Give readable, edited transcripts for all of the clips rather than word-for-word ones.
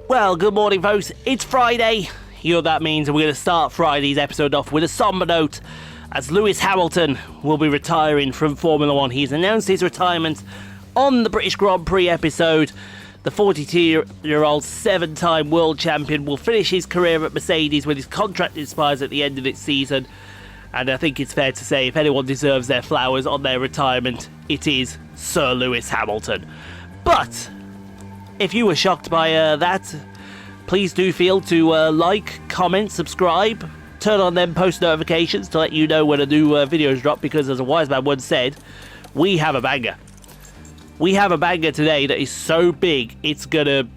Well, good morning, folks. It's Friday. You know what that means, and we're going to start Friday's episode off with a somber note, as Lewis Hamilton will be retiring from Formula 1. He's announced his retirement on the British Grand Prix episode. The 42-year-old seven-time world champion will finish his career at Mercedes when his contract expires at the end of its season. And I think it's fair to say, if anyone deserves their flowers on their retirement, it is Sir Lewis Hamilton. But if you were shocked by that, please do feel to like, comment, subscribe, turn on them post notifications to let you know when a new video is dropped, because as a wise man once said, we have a banger. We have a banger today that is so big, it's going to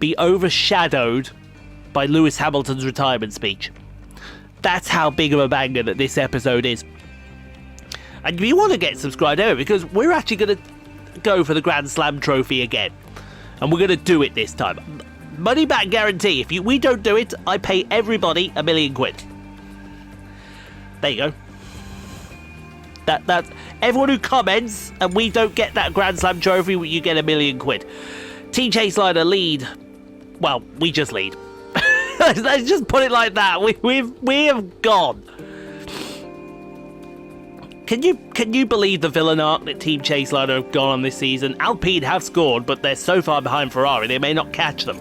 be overshadowed by Lewis Hamilton's retirement speech. That's how big of a banger that this episode is. And if you want to get subscribed over, because we're actually going to go for the Grand Slam trophy again. And we're going to do it this time. Money back guarantee. If we don't do it, I pay everybody £1 million. There you go. That's everyone who comments and we don't get that Grand Slam trophy, you get £1 million. Team Chaseliner lead. Well, we just lead. Let's just put it like that. We have gone. Can you believe the villain arc that Team Chaseliner have gone on this season? Alpine have scored, but they're so far behind Ferrari they may not catch them.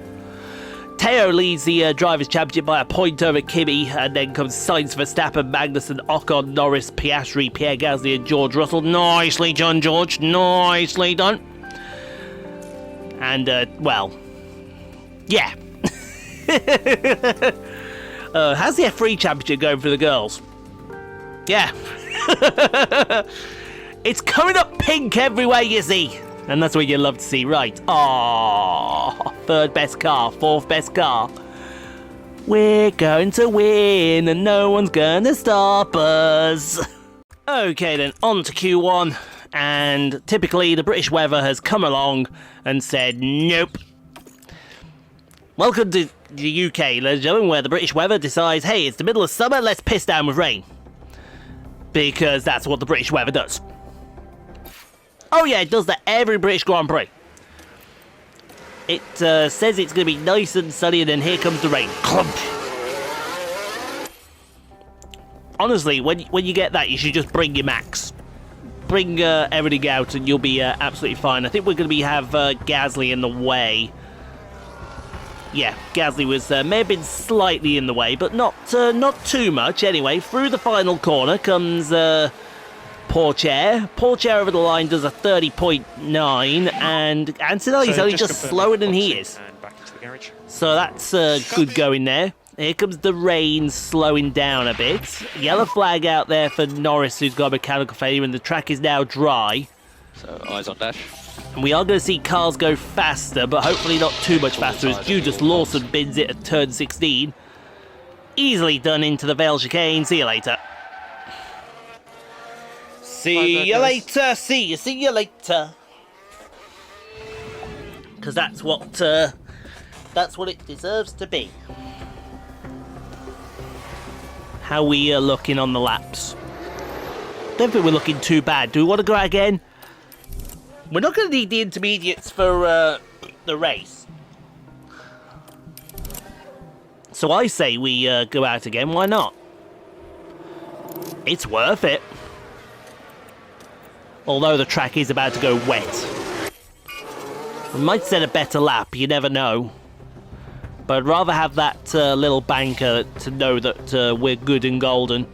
Theo leads the Drivers' Championship by a point over Kimi, and then comes Sainz, Verstappen, Magnussen, Ocon, Norris, Piastri, Pierre Gasly and George Russell. Nicely done, George. Nicely done. And, well, yeah. How's the F3 Championship going for the girls? Yeah. It's coming up pink everywhere you see. And that's what you love to see, right? Aww, third best car, fourth best car. We're going to win and no one's gonna stop us. Okay then, on to Q1. And typically the British weather has come along and said nope. Welcome to the UK, ladies and gentlemen, where the British weather decides, hey, it's the middle of summer, let's piss down with rain. Because that's what the British weather does. Oh yeah, it does that every British Grand Prix. It says it's going to be nice and sunny, and then here comes the rain. Clump. Honestly, when you get that, you should just bring your max. Bring everything out and you'll be absolutely fine. I think we're going to have Gasly in the way. Yeah, Gasly was may have been slightly in the way, but not too much. Anyway, through the final corner comes Pourchaire. Pourchaire over the line does a 30.9, and Antonelli's only just slower than he is. So that's good going there. Here comes the rain slowing down a bit. Yellow flag out there for Norris, who's got a mechanical failure, and the track is now dry. So eyes on dash. And we are going to see cars go faster, but hopefully not too much faster, as Judas Lawson bins it at turn 16. Easily done into the Vale chicane. See you later. See you later. See you later. Because that's what it deserves to be. How we are looking on the laps? Don't think we're looking too bad. Do we want to go out again? We're not going to need the intermediates for the race. So I say we go out again. Why not? It's worth it. Although the track is about to go wet. We might set a better lap. You never know. But I'd rather have that little banker to know that we're good and golden.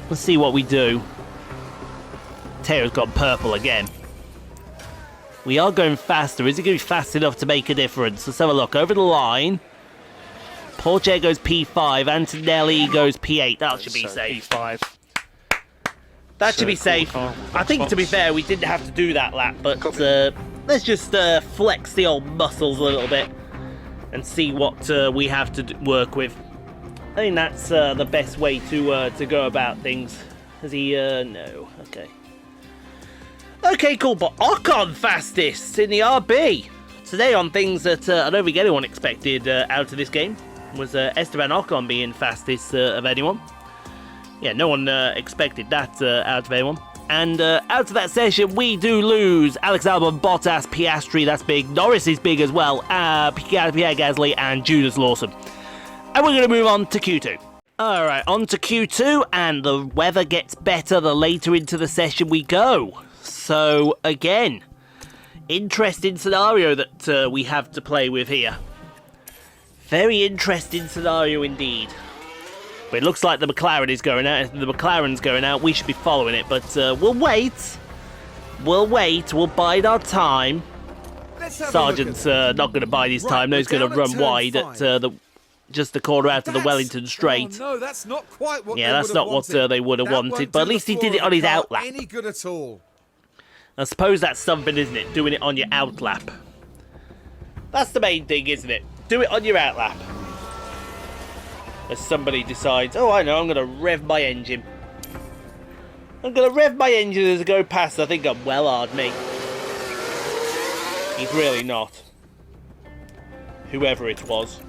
Let's see what we do. Theo's gone purple again. We are going faster. Is it going to be fast enough to make a difference? Let's have a look. Over the line. Pourchaire goes P5. Antonelli goes P8. That should be safe. P5. That should be safe. I think, to be fair, we didn't have to do that lap. But let's just flex the old muscles a little bit. And see what we have to work with. I think that's the best way to go about things. Has he... no. Okay. Okay, cool, but Ocon fastest in the RB. Today on things that I don't think anyone expected out of this game was Esteban Ocon being fastest of anyone. Yeah, no one expected that out of anyone. And out of that session, we do lose Alex Albon, Bottas, Piastri, that's big. Norris is big as well. Pierre Gasly and Judas Lawson. And we're going to move on to Q2. Alright, on to Q2, and the weather gets better the later into the session we go. So, again, interesting scenario that we have to play with here. Very interesting scenario indeed. But it looks like the McLaren is going out. If the McLaren's going out, we should be following it. But we'll wait. We'll wait. We'll bide our time. Sargent's not going to bide his time. No, he's going to run wide at just the corner out of the Wellington Straight. Oh, no, that's not quite what that's not what they would have wanted. But at least he did it on his outlap. Any good at all. I suppose that's something, isn't it? Doing it on your outlap. That's the main thing, isn't it? Do it on your outlap. As somebody decides, oh, I know, I'm going to rev my engine. I'm going to rev my engine as I go past. I think I'm well hard, mate. He's really not. Whoever it was.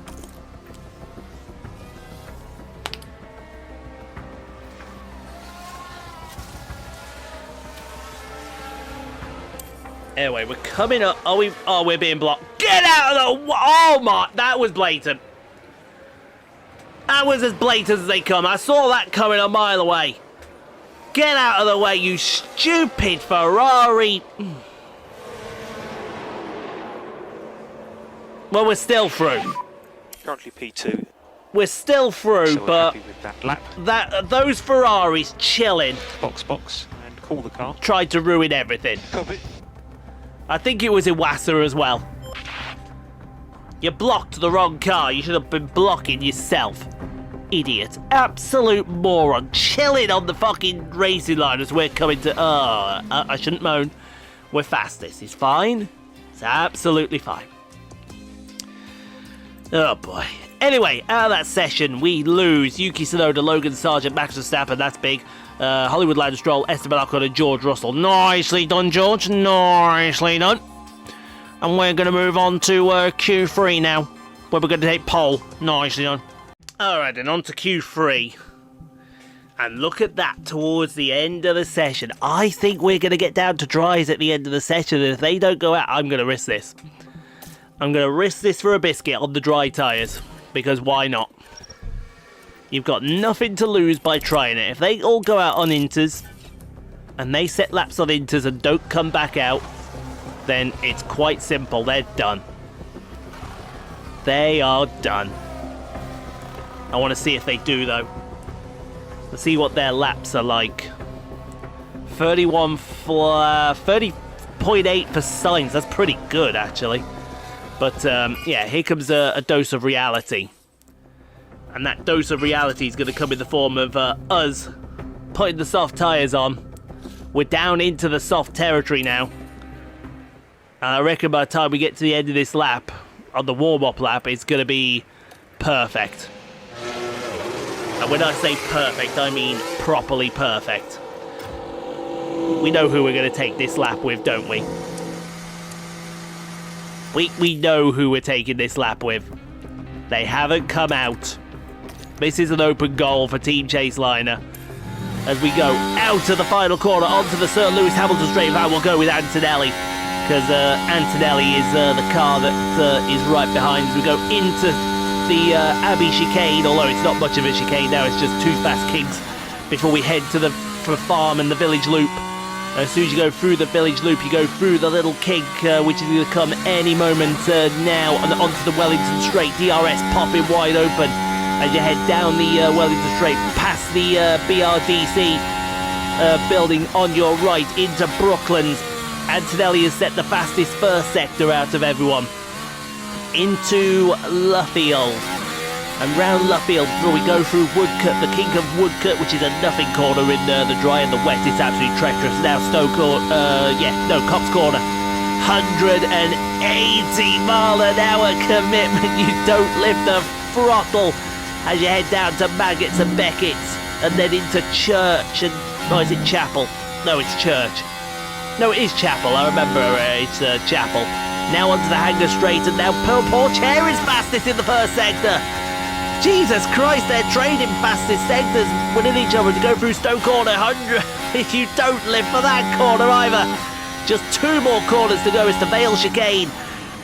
Anyway, we're coming up. Oh, we're being blocked. Get out of the... Oh, my... That was blatant. That was as blatant as they come. I saw that coming a mile away. Get out of the way, you stupid Ferrari. Well, we're still through. Currently P2. We're still through, So we're but happy with that lap. those Ferraris chilling Box, and call the car. tried to ruin everything. Copy. I think it was Iwasa as well. You blocked the wrong car. You should have been blocking yourself. Idiot. Absolute moron. Chilling on the fucking racing line as we're coming to... I shouldn't moan. We're fastest. It's fine. It's absolutely fine. Oh, boy. Anyway, out of that session, we lose Yuki Tsunoda, Logan Sargent, Max Verstappen. That's big. Hollywood Lance Stroll, Esteban Ocon, and George Russell. Nicely done, George. Nicely done. And we're going to move on to Q3 now, where we're going to take pole. Nicely done. Alright, then on to Q3. And look at that towards the end of the session. I think we're going to get down to dries at the end of the session, and if they don't go out, I'm going to risk this. I'm going to risk this for a biscuit on the dry tyres, because why not? You've got nothing to lose by trying it. If they all go out on inters, and they set laps on inters and don't come back out, then it's quite simple. They're done. They are done. I want to see if they do, though. Let's see what their laps are like. 30.8 for Sainz. That's pretty good, actually. But, yeah, here comes a dose of reality. And that dose of reality is going to come in the form of us putting the soft tyres on. We're down into the soft territory now. And I reckon by the time we get to the end of this lap, on the warm-up lap, it's going to be perfect. And when I say perfect, I mean properly perfect. We know who we're going to take this lap with, don't we? We know who we're taking this lap with. They haven't come out. This is an open goal for Team Chaseliner. As we go out of the final corner onto the Sir Lewis Hamilton straight, I will go with Antonelli. Because Antonelli is the car that is right behind as we go into the Abbey chicane, although it's not much of a chicane now, it's just two fast kings before we head to the farm and the village loop. As soon as you go through the village loop, you go through the little kink, which is going to come any moment now, and onto the Wellington Straight. DRS popping wide open as you head down the Wellington Straight, past the BRDC building on your right into Brooklands. Antonelli has set the fastest first sector out of everyone. Into Luffield. And round Luffield, we go through Woodcut, the king of Woodcut, which is a nothing corner in the dry and the wet. It's absolutely treacherous. Now Cops Corner. 180 mile an hour commitment. You don't lift the throttle as you head down to Maggots and Beckett's and then into Church and... Oh, is it Chapel? No, it's Church. No, it is Chapel. I remember it's Chapel. Now onto the Hanger Straight, and now Pourchaire is fastest in the first sector. Jesus Christ, they're trading fastest sectors, winning each other to go through Stoke Corner 100. If you don't live for that corner either. Just 2 more corners to go as to Vale Chicane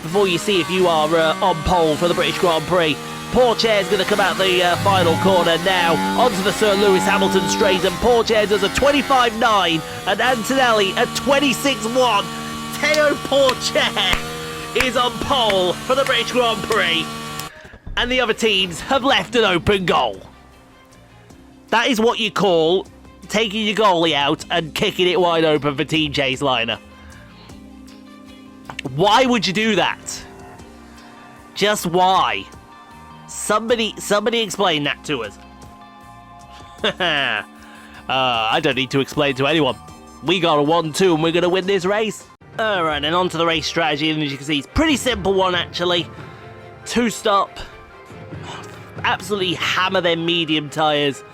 before you see if you are on pole for the British Grand Prix. Pourchaire is going to come out the final corner now onto the Sir Lewis Hamilton straight, and Pourchaire does a 25.9 and Antonelli a 26.1. Theo Pourchaire is on pole for the British Grand Prix, and the other teams have left an open goal. That is what you call taking your goalie out and kicking it wide open for Team Chaseliner. Why would you do that? Just why? Somebody explain that to us. I don't need to explain to anyone. We got a 1-2 and we're going to win this race. Alright, and on to the race strategy, and as you can see, it's a pretty simple one actually. 2-stop, absolutely hammer their medium tyres,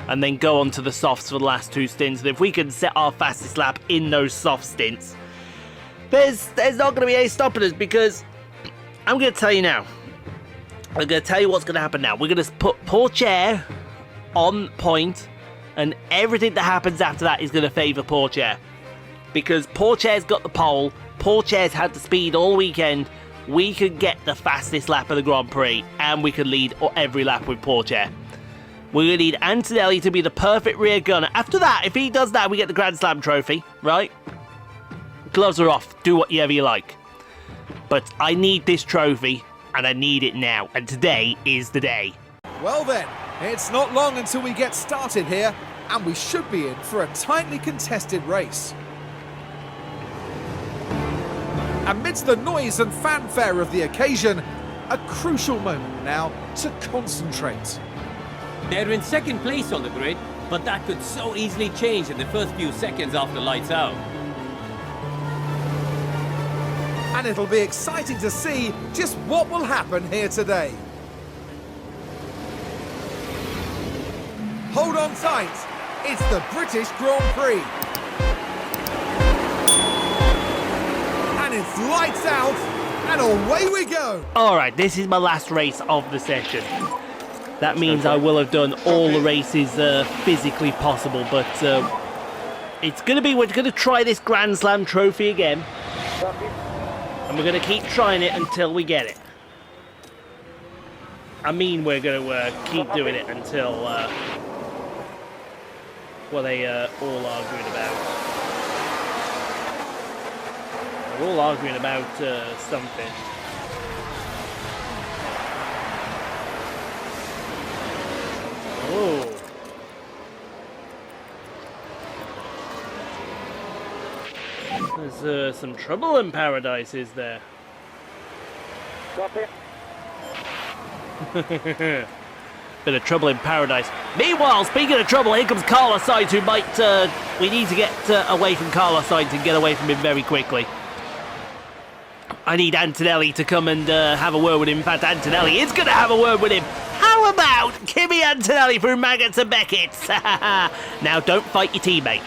and then go on to the softs for the last 2 stints. And if we can set our fastest lap in those soft stints, there's not going to be any stopping us, because I'm going to tell you now. I'm going to tell you what's going to happen now. We're going to put Pourchaire on point, and everything that happens after that is going to favour Pourchaire. Because Pourchaire's got the pole, Pourchaire's had the speed all weekend, we could get the fastest lap of the Grand Prix, and we could lead every lap with Pourchaire. We're going to need Antonelli to be the perfect rear gunner. After that, if he does that, we get the Grand Slam trophy, right? Gloves are off, do whatever you like. But I need this trophy, and I need it now, and today is the day. Well then, it's not long until we get started here, and we should be in for a tightly contested race. Amidst the noise and fanfare of the occasion, a crucial moment now to concentrate. They're in second place on the grid, but that could so easily change in the first few seconds after lights out. And it'll be exciting to see just what will happen here today. Hold on tight, it's the British Grand Prix. And it's lights out, and away we go. Alright, this is my last race of the session. That means I will have done all the races physically possible, but it's going to be, we're going to try this Grand Slam trophy again. And we're going to keep trying it until we get it. I mean, we're going to keep doing it until, what they all arguing about. They're all arguing about something. Oh. There's some trouble in paradise, is there? Copy. Bit of trouble in paradise. Meanwhile, speaking of trouble, here comes Carlos Sainz, who might... we need to get away from Carlos Sainz and get away from him very quickly. I need Antonelli to come and have a word with him. In fact, Antonelli is going to have a word with him. How about Kimi Antonelli through maggots and Beckett's? Now, don't fight your teammate.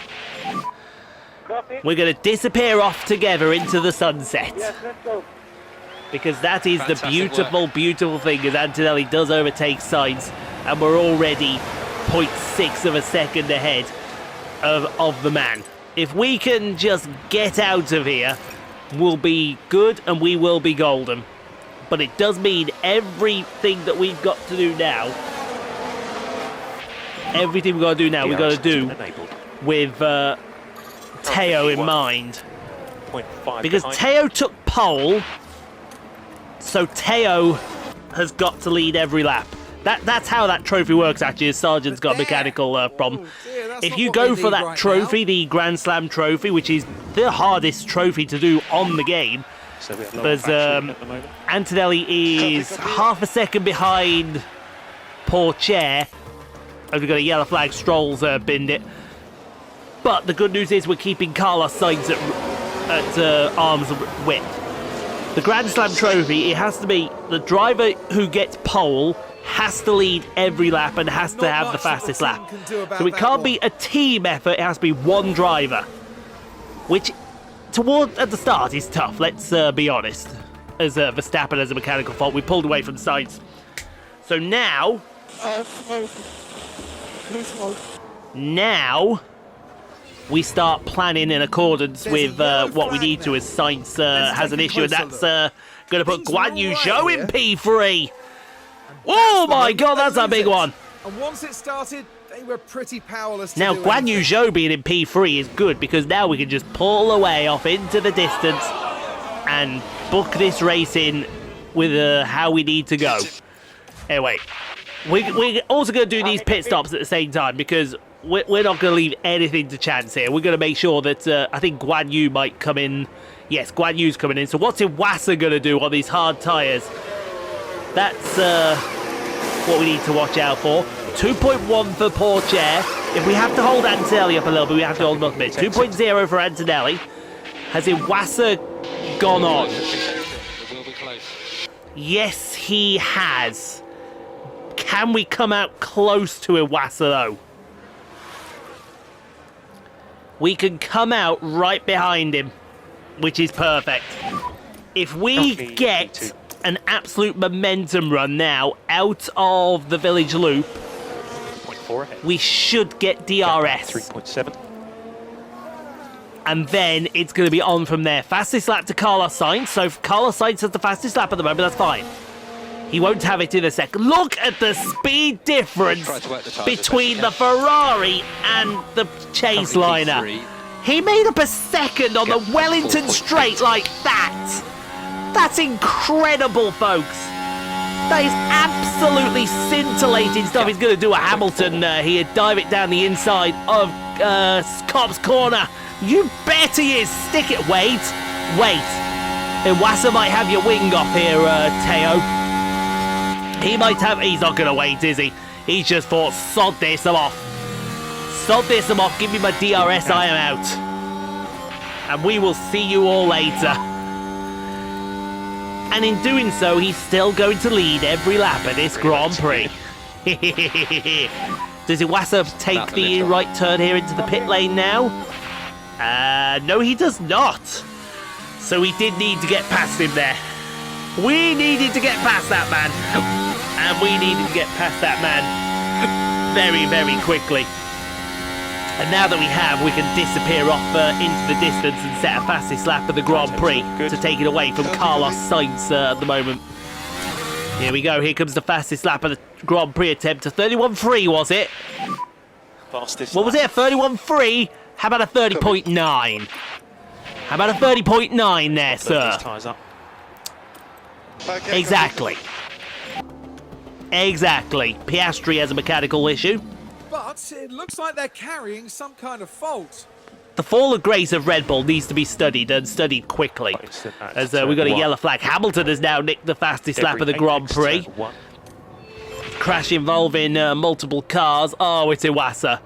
Copy. We're going to disappear off together into the sunset. Yes, let's go. Because that is Fantastic the beautiful, work. beautiful thing, as Antonelli does overtake Sainz, and we're already 0.6 of a second ahead of the man. If we can just get out of here, we'll be good and we will be golden. But it does mean everything that we've got to do now, everything we've got to do now, we've got to do with Theo in mind. 0.5 Because behind. Theo took pole, so Theo has got to lead every lap. That's how that trophy works, actually, as Sargent's got a mechanical problem. dear, that's If not you what go we for need that right trophy, the Grand Slam trophy, which is the hardest trophy to do on the game, So we have low but factory at the moment. Antonelli is half a second behind Pourchaire. And we've got a yellow flag, Stroll's binned it. But the good news is we're keeping Carlos Sainz at arm's width. The Grand Slam trophy, it has to be the driver who gets pole has to lead every lap and has to Not have the much that fastest the team lap. can do about So it that can't one. be a team effort, it has to be one driver. Which, at the start, is tough, let's be honest. As Verstappen has a mechanical fault, we pulled away from Sainz. So now we start planning in accordance with what we need to, as Sainz has an issue, and that's going to put Guan Yu Zhou in P3. Oh my god, that's a big one. And once it started, they were pretty powerless to Now, do Guan Yu anything. Zhou being in P3 is good, because now we can just pull away off into the distance and book this race in with how we need to go. Anyway, we're also going to do these pit stops at the same time, because we're not going to leave anything to chance here. We're going to make sure that I think Guan Yu might come in. Yes, Guan Yu's coming in. So what's Iwasa going to do on these hard tyres? That's what we need to watch out for. 2.1 for Pourchaire. If we have to hold Antonelli up a little bit, we have to hold him up a bit. 2.0 for Antonelli. Has Iwasa gone on? Yes, he has. Can we come out close to Iwasa, though? We can come out right behind him, which is perfect. If we get an absolute momentum run now out of the village loop, 0.4 ahead. we should get DRS. 3.7. And then it's going to be on from there. Fastest lap to Carlos Sainz. So if Carlos Sainz has the fastest lap at the moment, that's fine. He won't have it in a second. Look at the speed difference between the Ferrari and the Chaseliner. He made up a second on the Wellington straight like that. That's incredible, folks. That is absolutely scintillating stuff. He's going to do a Hamilton here, dive it down the inside of Scott's corner. You bet he is. Stick it. Wait. Iwasa might have your wing off here, Theo. He might have. He's not going to wait, is he? He's just thought, sod this, I'm off. Sod this, I'm off. Give me my DRS, I am out. And we will see you all later. And in doing so, he's still going to lead every lap of this Grand Prix. Does Iwasa take the right turn here into the pit lane now? No, he does not. So we did need to get past him there. We needed to get past that man. And we needed to get past that man very, very quickly. And now that we have, we can disappear off into the distance and set a fastest lap of the Grand Prix to take it away from Carlos Sainz at the moment. Here we go. Here comes the fastest lap of the Grand Prix attempt. A 31.3, was it? Fastest. What was it? A 31.3? How about a 30.9? How about a 30.9 there, sir? Tyres up. Exactly. Exactly. Piastri has a mechanical issue. But it looks like they're carrying some kind of fault. The fall of grace of Red Bull needs to be studied, and studied quickly. As we've got a yellow flag. Hamilton has now nicked the fastest lap of the Grand Prix. Crash involving multiple cars. Oh, it's Iwasa.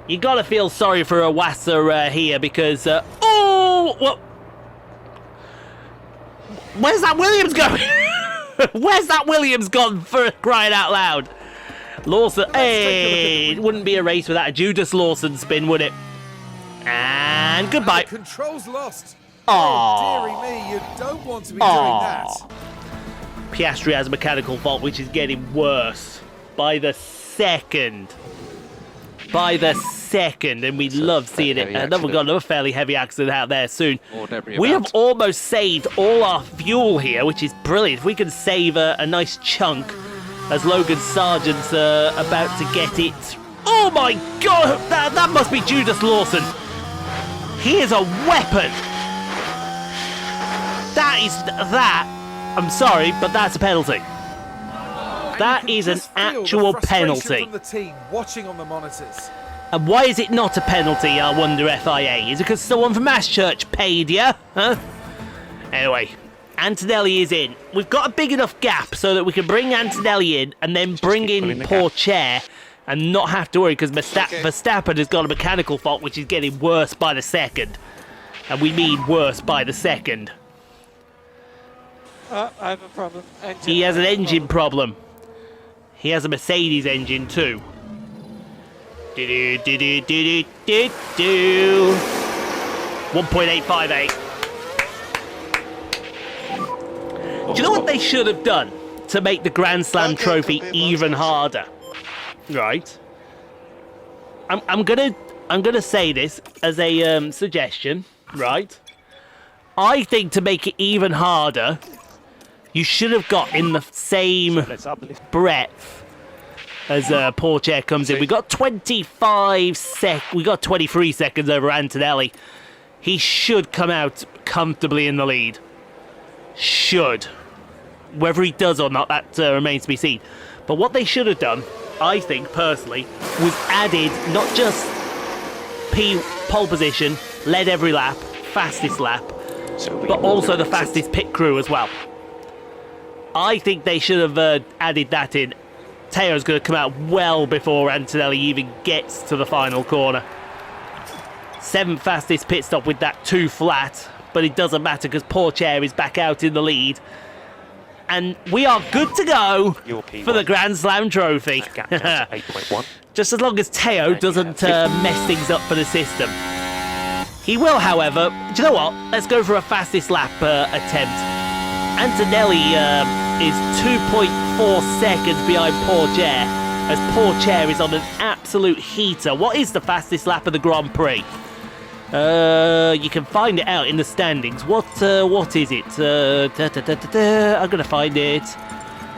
You got to feel sorry for Iwasa here, because... well, where's that Williams going? Where's that Williams gone, for crying out loud? Lawson, hey, it wouldn't be a race without a Judas Lawson spin, would it? And goodbye. And the controls lost. Aww. Oh, dearie me, you don't want to be doing that. Piastri has a mechanical fault, which is getting worse by the second. By the second, and we love seeing it. And then we've got another fairly heavy accident out there soon. We have almost saved all our fuel here, which is brilliant. If we can save a nice chunk, as Logan Sargent's about to get it. Oh my god, that must be Judas Lawson. He is a weapon. I'm sorry, but that's a penalty. That is an actual penalty. From the team watching on the monitors. And why is it not a penalty, I wonder, FIA? Is it because someone from Ashchurch paid you? Huh? Anyway, Antonelli is in. We've got a big enough gap so that we can bring Antonelli in and then bring in Pourchaire and not have to worry, because Verstappen has got a mechanical fault, which is getting worse by the second. And we mean worse by the second. I have a problem. He has an engine problem. He has a Mercedes engine too. Do 1.858. Do you know what they should have done? to make the Grand Slam trophy even harder, right? I'm gonna say this as a suggestion, right? I think to make it even harder, you should have got in the same breadth as Pourchaire comes in. We got 23 seconds over Antonelli. He should come out comfortably in the lead. Should. Whether he does or not, that remains to be seen. But what they should have done, I think, personally, was added not just pole position, led every lap, fastest lap, but also the fastest pit crew as well. I think they should have added that in. Theo's going to come out well before Antonelli even gets to the final corner. 7th fastest pit stop with that 2 flat, but it doesn't matter because Pourchaire is back out in the lead. And we are good to go for the Grand Slam trophy. 8.1. Just as long as Theo doesn't mess things up for the system. He will, however. Do you know what? Let's go for a fastest lap attempt. Antonelli is 2.4 seconds behind Pourchaire, as Pourchaire is on an absolute heater. What is the fastest lap of the Grand Prix? You can find it out in the standings. What is it? I'm gonna find it.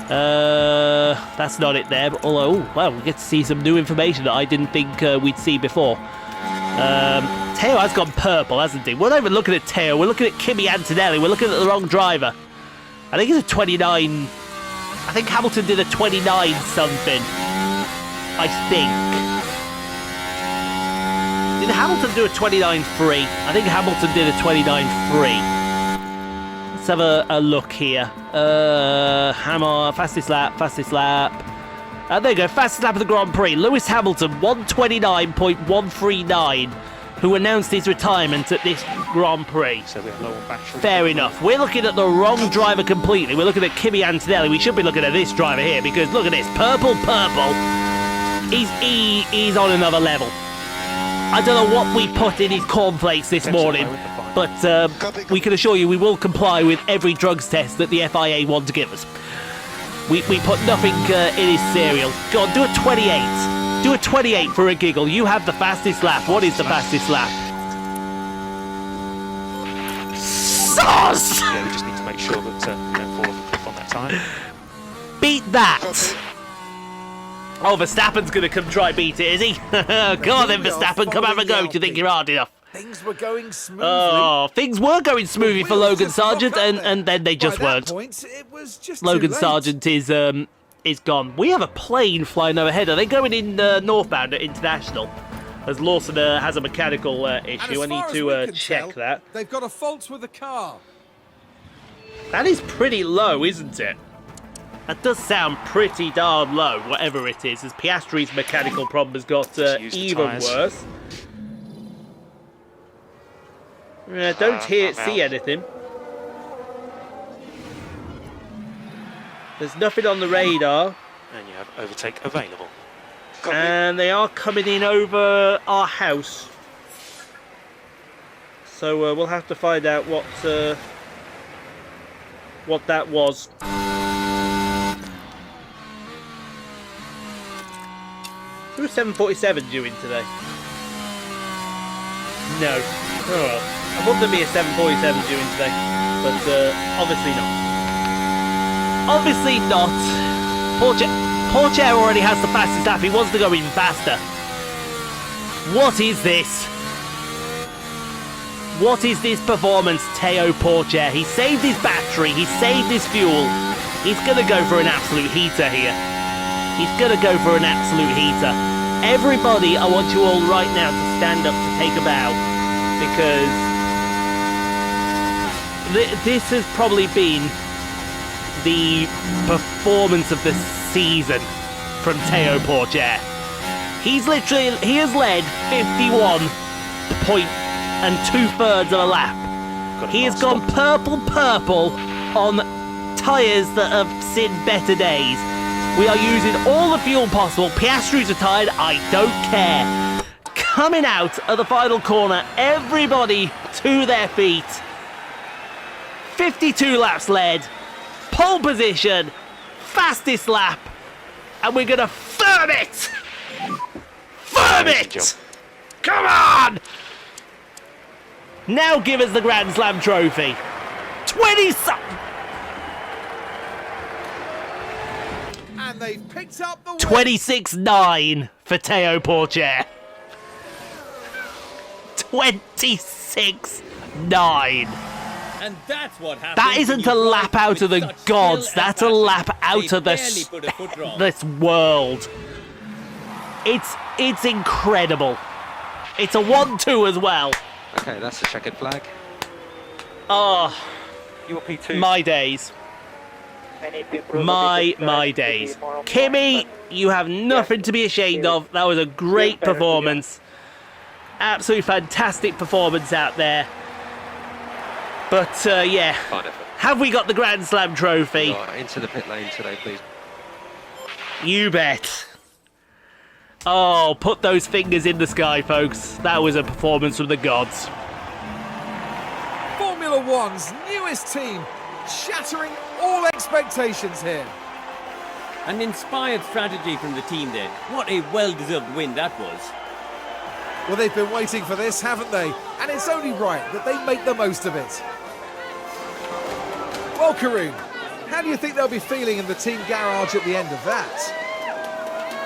That's not it there. But although, well, we get to see some new information that I didn't think we'd see before. Theo has gone purple, hasn't he? We're not even looking at Theo. We're looking at Kimi Antonelli. We're looking at the wrong driver. I think it's a 29. I think Hamilton did a 29 something. I think. Did Hamilton do a 29.3? I think Hamilton did a 29.3. Let's have a look here. Hammer, fastest lap. There you go, fastest lap of the Grand Prix. Lewis Hamilton, 129.139, who announced his retirement at this Grand Prix. So we have low on battery. Fair enough. We're looking at the wrong driver completely. We're looking at Kimi Antonelli. We should be looking at this driver here because look at this. Purple. He's on another level. I don't know what we put in his cornflakes this morning, but we can assure you we will comply with every drugs test that the FIA want to give us. We put nothing in his cereal. Go on, do a 28. Do a 28 for a giggle. You have the fastest lap. What is the fastest lap? Sauce! Yeah, we just need to make sure that we don't fall off a cliff on that time. Beat that! Oh, Verstappen's going to come try beat it, is he? Go on then, Verstappen, come have a go. Do you think you're hard enough? Things were going smoothly. Oh, things were going smoothly for Logan Sargent, and then they just weren't. Point, it was just Logan Sargent is gone. We have a plane flying overhead. Are they going in northbound at International? As Lawson has a mechanical issue. I need to check that. They've got a fault with the car. That is pretty low, isn't it? That does sound pretty darn low, whatever it is, as Piastri's mechanical problem has got even worse. Don't see anything. There's nothing on the radar. And you have overtake available. And they are coming in over our house. So we'll have to find out what that was. There was 747 due in today. No. Oh well. I thought there'd be a 747 due in today, but obviously not. Obviously not. Pourchaire already has the fastest lap. He wants to go even faster. What is this? What is this performance, Theo Pourchaire? He saved his battery. He saved his fuel. He's going to go for an absolute heater here. He's going to go for an absolute heater. Everybody, I want you all right now to stand up to take a bow, because this has probably been the performance of the season from Theo Pourchaire. He has led 51.2 of a lap. He has gone purple on tyres that have seen better days. We are using all the fuel possible. Piastri's retired, I don't care. Coming out of the final corner, everybody to their feet. 52 laps led, pole position, fastest lap, and we're going to firm it! Firm Amazing it! Come on! Now give us the Grand Slam trophy. 20 And they've picked up the win. 26-9 for Theo Pourchaire. 26-9. And that's what happens. That isn't when a you lap drive out of with the such gods. skill and That's a passion. lap out They of barely put a foot wrong. this world. It's incredible. It's a 1-2 as well. Okay, that's a checkered flag. Oh, Your P2. my days. I need to improve a bit of My to be days. more Kimmy, you have nothing to be ashamed of. That was a great performance. Absolutely fantastic performance out there. But, yeah. Fine effort. Have we got the Grand Slam trophy? Right, into the pit lane today, please. You bet. Oh, put those fingers in the sky, folks. That was a performance from the gods. Formula One's newest team, shattering all expectations here. An inspired strategy from the team there. What a well-deserved win that was. Well, they've been waiting for this, haven't they? And it's only right that they make the most of it. Well, Karoon, how do you think they'll be feeling in the team garage at the end of that?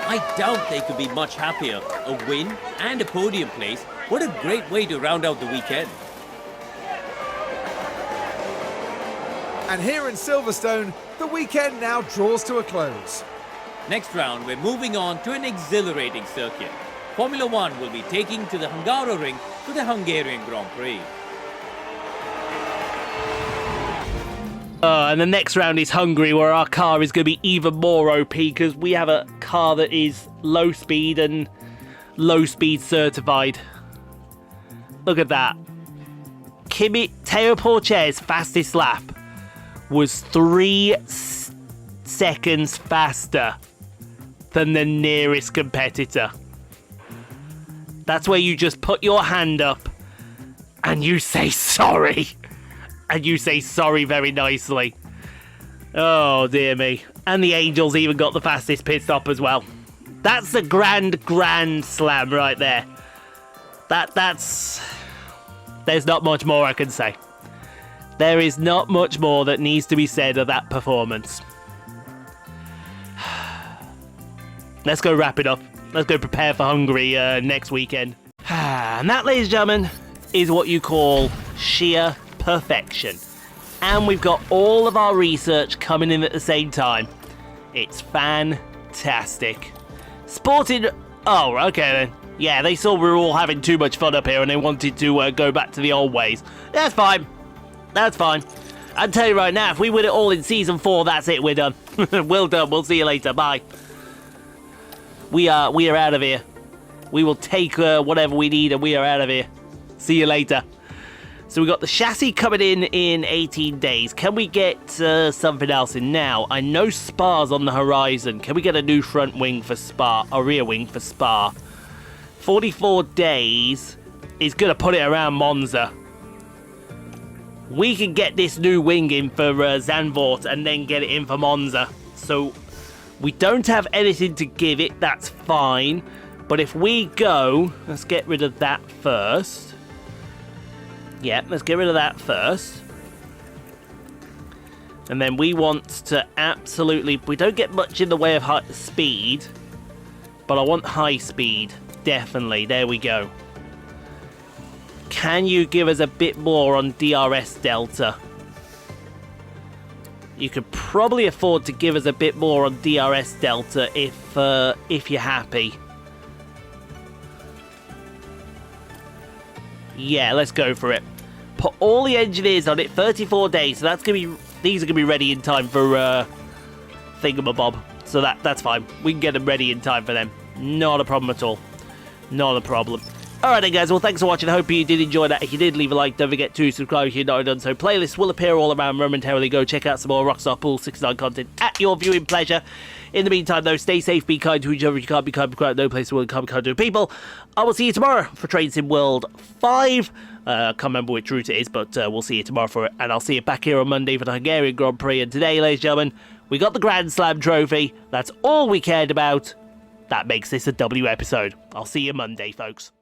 I doubt they could be much happier. A win and a podium place. What a great way to round out the weekend. And here in Silverstone, the weekend now draws to a close. Next round, we're moving on to an exhilarating circuit. Formula One will be taking to the Hungaroring for the Hungarian Grand Prix. And the next round is Hungary, where our car is going to be even more OP because we have a car that is low speed and low speed certified. Look at that. Theo Pourchaire's fastest lap was 3 seconds faster than the nearest competitor. That's where you just put your hand up and you say sorry. And you say sorry very nicely. Oh, dear me. And the Angels even got the fastest pit stop as well. That's the Grand Slam right there. That's... There's not much more I can say. There is not much more that needs to be said of that performance. Let's go wrap it up. Let's go prepare for Hungary next weekend. And that, ladies and gentlemen, is what you call sheer perfection. And we've got all of our research coming in at the same time. It's fantastic. Sporting... Oh, okay then. Yeah, they saw we were all having too much fun up here and they wanted to go back to the old ways. That's fine. That's fine. I'll tell you right now, if we win it all in Season 4, that's it, we're done. We're done. We'll see you later. Bye. We are out of here. We will take whatever we need and we are out of here. See you later. So we got the chassis coming in 18 days. Can we get something else in now? I know Spa's on the horizon. Can we get a new front wing for Spa? A rear wing for Spa? 44 days is going to put it around Monza. We can get this new wing in for Zandvoort and then get it in for Monza. So we don't have anything to give it. That's fine. But if we go... Let's get rid of that first. Yeah, let's get rid of that first. And then we want to absolutely... We don't get much in the way of high speed. But I want high speed. Definitely. There we go. Can you give us a bit more on DRS Delta? You could probably afford to give us a bit more on DRS Delta if you're happy. Yeah, let's go for it. Put all the engineers on it, 34 days, so that's gonna be... These are gonna be ready in time for Thingamabob. So that's fine. We can get them ready in time for them. Not a problem at all. Not a problem. Alright then guys, well thanks for watching. I hope you did enjoy that. If you did, leave a like. Don't forget to subscribe if you've not done so. Playlists will appear all around momentarily. Go check out some more Rockstar Pool 69 content at your viewing pleasure. In the meantime though, stay safe, be kind to each other. You can't be kind, be quiet. No place to be kind to people. I will see you tomorrow for Train Sim World 5. I can't remember which route it is, but we'll see you tomorrow for it. And I'll see you back here on Monday for the Hungarian Grand Prix. And today, ladies and gentlemen, we got the Grand Slam trophy. That's all we cared about. That makes this a W episode. I'll see you Monday, folks.